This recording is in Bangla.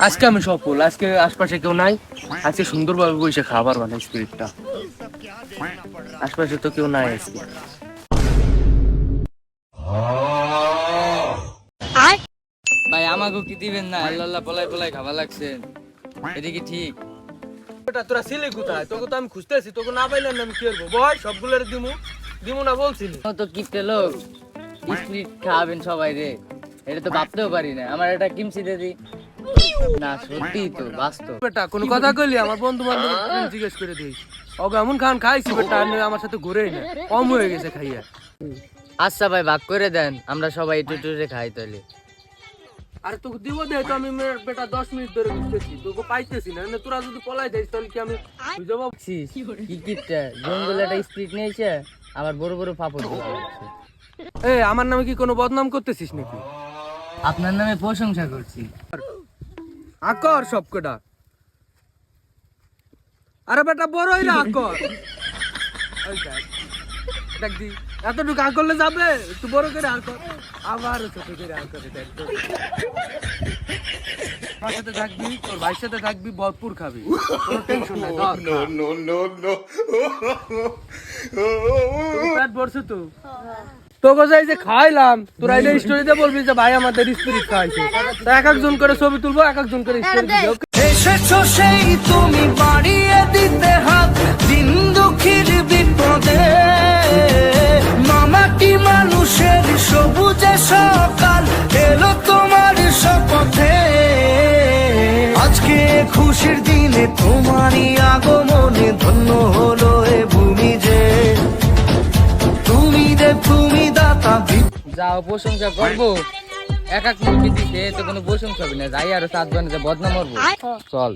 আজকে আমি সফল, আজকে আশপাশে কেউ নাই, আজকে সুন্দরভাবে বসে খাবার বানাই স্পিরিটটা, আশপাশে তো কেউ নাই আজকে। ভাই আমাকে কি দিবেন না? আল্লাহ পলাই পলাই খাবার লাগছেন, এটা কি ঠিক? তোরা ছিলে কোথায়? তোকে তো আমি খুঁজতেছি, তোকে না পাইলে আমি কি করবো? বয় সবগুলোর দিমু না বলছিলি। তো কিপটে লোক, স্প্রিট খাওয়াবেন সবাই রে, এটা তো ভাবতেও পারি না। আমার এটা কিমসি দে দি না, সত্যি তো বাস্তব। বেটা কোনো কথা কইলি আমার বন্ধু বান্ধব জিজ্ঞেস করে দিই, ওকে এমন খান খাইছি বেটা, আর আমার সাথে ঘুরেই না, কম হয়ে গেছে খাইয়া। আচ্ছা ভাই ভাগ করে দেন, আমরা সবাই একটু একটু করে খাই তাহলে। আরে তোকে দিব দে তো, আমি বেটা 10 মিনিট ধরে খুঁজতেছি, তোকে পাইতেছি না। তোরা যদি পলাই যাইস তাহলে কি আমি বুঝে পাবো? কি কিপটা জঙ্গলে একটা স্প্রিট নিয়েছে, আবার বড় বড় পাপড় দিচ্ছে। এই আমার নামে কি কোনো বদনাম করতেছিস নাকি? আপনার নামে প্রশংসা করছি। আকর সবকটা, আরে বেটা বড়ই না আকর। ওই দেখ, দেখ দি এতটুকু আ করলে যাবে, একটু বড় করে আর কর, আবার ছোট করে আর করে দেখ। আমার সাথে থাকবি, তোর ভাইয়ের সাথে থাকবি, ভরপুর খাবি, কোনো টেনশন নাই। পেট ভরছে তো, তোকে যাই যে খাইলাম, তোরা এটা স্টোরিতে বলবি যে ভাই আমাদের স্পিরিট খাইছে, তা এক একজন করে ছবি তুলবো, এক একজন করে স্টোরি দিবো। এসেছো সেই তুমি বাড়িয়ে দিতে হাত দিন দুঃখীর বিপদে, মামাটি মানুষের সবুজে সকাল এলো তোমার শপথে। আজকে খুশির দিনে তোমারই আগমনে ধন্য হলো এ ভূমি যে, তুমি দাতা। যাও প্রশংসা করবো, এক এক মুরগি দিতে তো কোনো প্রশংসা হবে না, যাই আরো 7 জনে বদনাম করবো। চল।